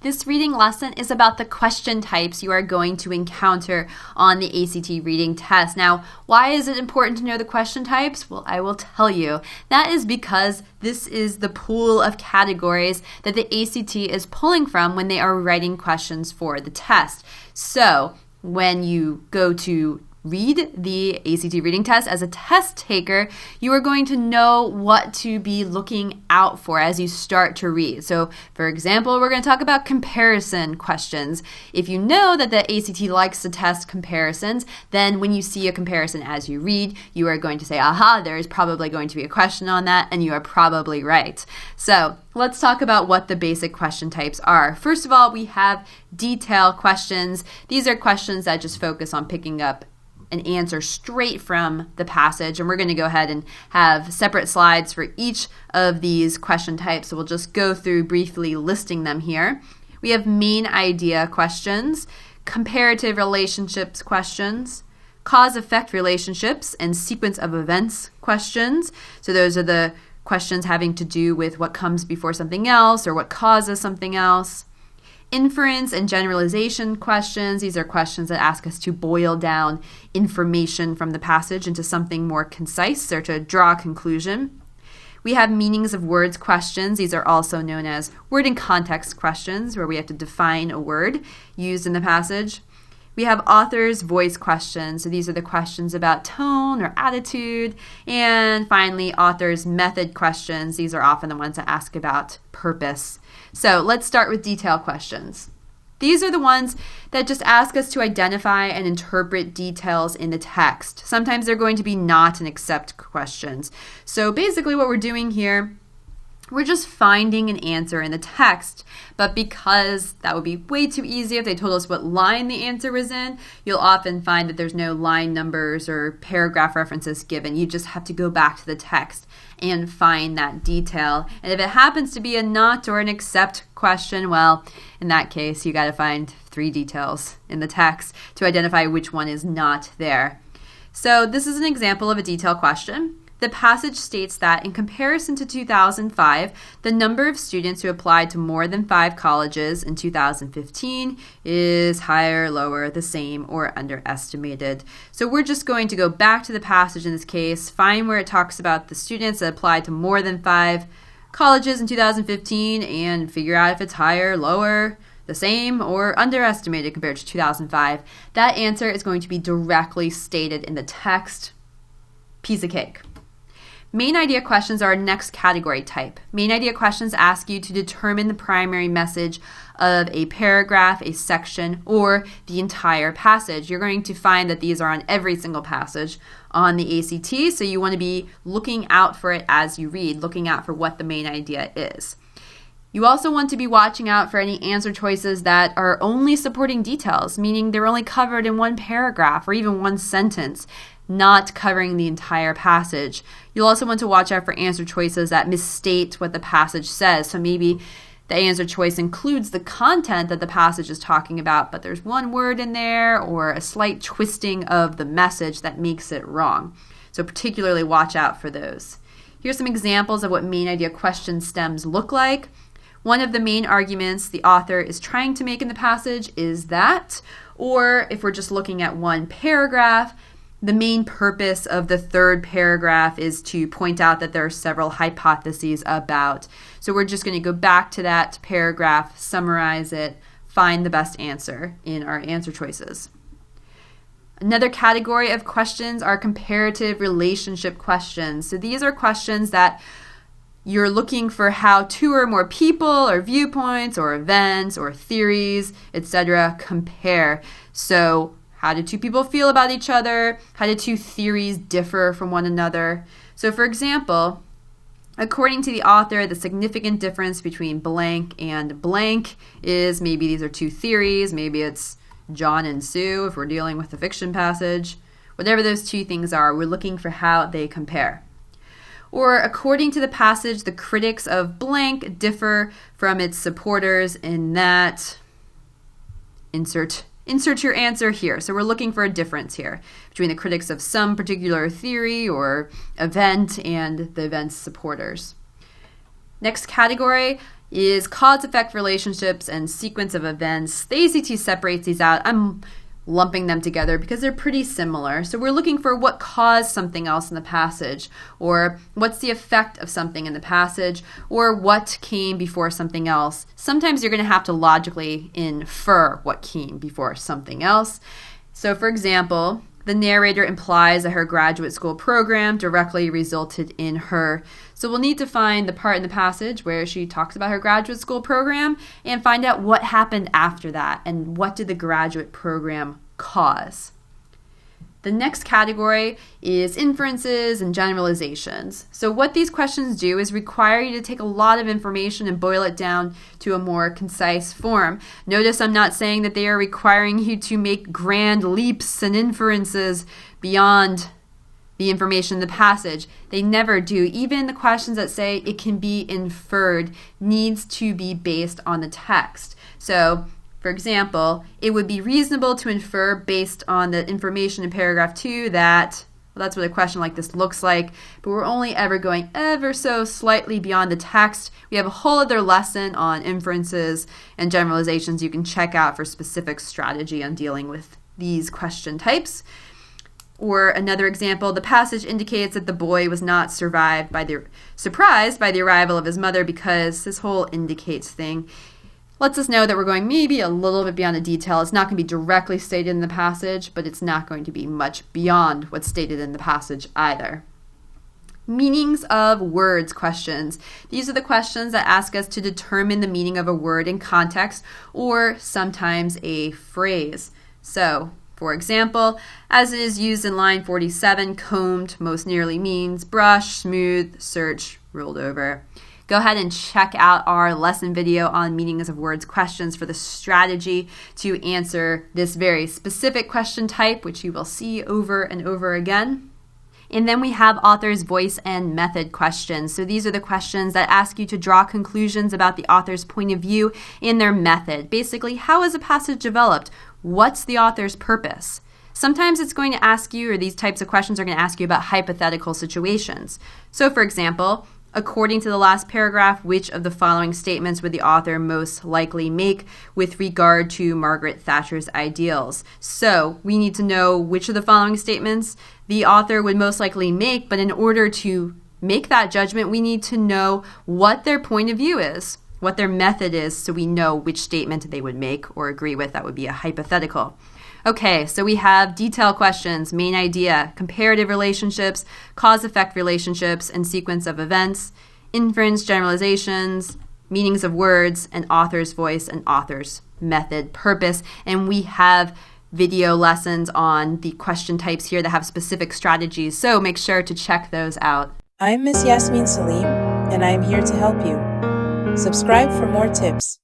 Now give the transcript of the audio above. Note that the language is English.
This reading lesson is about the question types you are going to encounter on the ACT reading test. Now, why is it important to know the question types? Well, I will tell you. That is because this is the pool of categories that the ACT is pulling from when they are writing questions for the test. So, when you go to read the ACT reading test as a test taker, you are going to know what to be looking out for as you start to read. So, for example, we're going to talk about comparison questions. If you know that the ACT likes to test comparisons, then when you see a comparison as you read, you are going to say, aha, there is probably going to be a question on that, and you are probably right. So, let's talk about what the basic question types are. First of all, we have detail questions. These are questions that just focus on picking up an answer straight from the passage, and we're going to go ahead and have separate slides for each of these question types, so we'll just go through briefly listing them here. We have main idea questions, comparative relationships questions, cause-effect relationships, and sequence of events questions. So those are the questions having to do with what comes before something else or what causes something else. Inference and generalization questions. These are questions that ask us to boil down information from the passage into something more concise or to draw a conclusion. We have meanings of words questions. These are also known as word and context questions, where we have to define a word used in the passage. We have author's voice questions. So these are the questions about tone or attitude. And finally, author's method questions. These are often the ones that ask about purpose. So let's start with detail questions. These are the ones that just ask us to identify and interpret details in the text. Sometimes they're going to be not and except questions. So basically what we're doing here, we're just finding an answer in the text, but because that would be way too easy if they told us what line the answer was in, you'll often find that there's no line numbers or paragraph references given. You just have to go back to the text and find that detail. And if it happens to be a not or an except question, well, in that case, you got to find 3 details in the text to identify which one is not there. So this is an example of a detail question. The passage states that in comparison to 2005, the number of students who applied to more than 5 colleges in 2015 is higher, lower, the same, or underestimated. So we're just going to go back to the passage in this case, find where it talks about the students that applied to more than 5 colleges in 2015, and figure out if it's higher, lower, the same, or underestimated compared to 2005. That answer is going to be directly stated in the text. Piece of cake. Main idea questions are our next category type. Main idea questions ask you to determine the primary message of a paragraph, a section, or the entire passage. You're going to find that these are on every single passage on the ACT, so you want to be looking out for it as you read, looking out for what the main idea is. You also want to be watching out for any answer choices that are only supporting details, meaning they're only covered in one paragraph or even one sentence, not covering the entire passage. You'll also want to watch out for answer choices that misstate what the passage says. So maybe the answer choice includes the content that the passage is talking about, but there's one word in there or a slight twisting of the message that makes it wrong. So particularly watch out for those. Here's some examples of what main idea question stems look like. One of the main arguments the author is trying to make in the passage is that, or if we're just looking at one paragraph, the main purpose of the third paragraph is to point out that there are several hypotheses about. So we're just going to go back to that paragraph, summarize it, find the best answer in our answer choices. Another category of questions are comparative relationship questions. So these are questions that you're looking for how 2 or more people or viewpoints or events or theories, etc. compare. So how do 2 people feel about each other? How do 2 theories differ from one another? So for example, according to the author, the significant difference between blank and blank is maybe these are 2 theories, maybe it's John and Sue if we're dealing with a fiction passage. Whatever those 2 things are, we're looking for how they compare. Or according to the passage, the critics of blank differ from its supporters in that insert your answer here. So we're looking for a difference here between the critics of some particular theory or event and the event's supporters. Next category is cause-effect relationships and sequence of events. The ACT separates these out. I'm lumping them together because they're pretty similar. So we're looking for what caused something else in the passage, or what's the effect of something in the passage, or what came before something else. Sometimes you're going to have to logically infer what came before something else. So for example, the narrator implies that her graduate school program directly resulted in her. So we'll need to find the part in the passage where she talks about her graduate school program and find out what happened after that and what did the graduate program cause. The next category is inferences and generalizations. So what these questions do is require you to take a lot of information and boil it down to a more concise form. Notice I'm not saying that they are requiring you to make grand leaps and inferences beyond the information in the passage. They never do. Even the questions that say it can be inferred needs to be based on the text. So for example, it would be reasonable to infer based on the information in paragraph 2 that, well, that's what a question like this looks like, but we're only ever going ever so slightly beyond the text. We have a whole other lesson on inferences and generalizations you can check out for specific strategy on dealing with these question types. Or another example, the passage indicates that the boy was not surprised by the arrival of his mother because this whole indicates thing lets us know that we're going maybe a little bit beyond the detail. It's not going to be directly stated in the passage, but it's not going to be much beyond what's stated in the passage either. Meanings of words questions. These are the questions that ask us to determine the meaning of a word in context or sometimes a phrase. So, for example, as it is used in line 47, combed most nearly means brush, smooth, search, rolled over. Go ahead and check out our lesson video on meanings of words questions for the strategy to answer this very specific question type, which you will see over and over again. And then we have author's voice and method questions. So these are the questions that ask you to draw conclusions about the author's point of view and their method. Basically, how is a passage developed? What's the author's purpose? Sometimes it's going to ask you, or these types of questions are going to ask you about hypothetical situations. So for example, according to the last paragraph, which of the following statements would the author most likely make with regard to Margaret Thatcher's ideals? So we need to know which of the following statements the author would most likely make, but in order to make that judgment, we need to know what their point of view is, what their method is, so we know which statement they would make or agree with. That would be a hypothetical. Okay, so we have detail questions, main idea, comparative relationships, cause-effect relationships, and sequence of events, inference, generalizations, meanings of words, and author's voice and author's method, purpose. And we have video lessons on the question types here that have specific strategies, so make sure to check those out. I'm Miss Yasmin Salim, and I'm here to help you. Subscribe for more tips.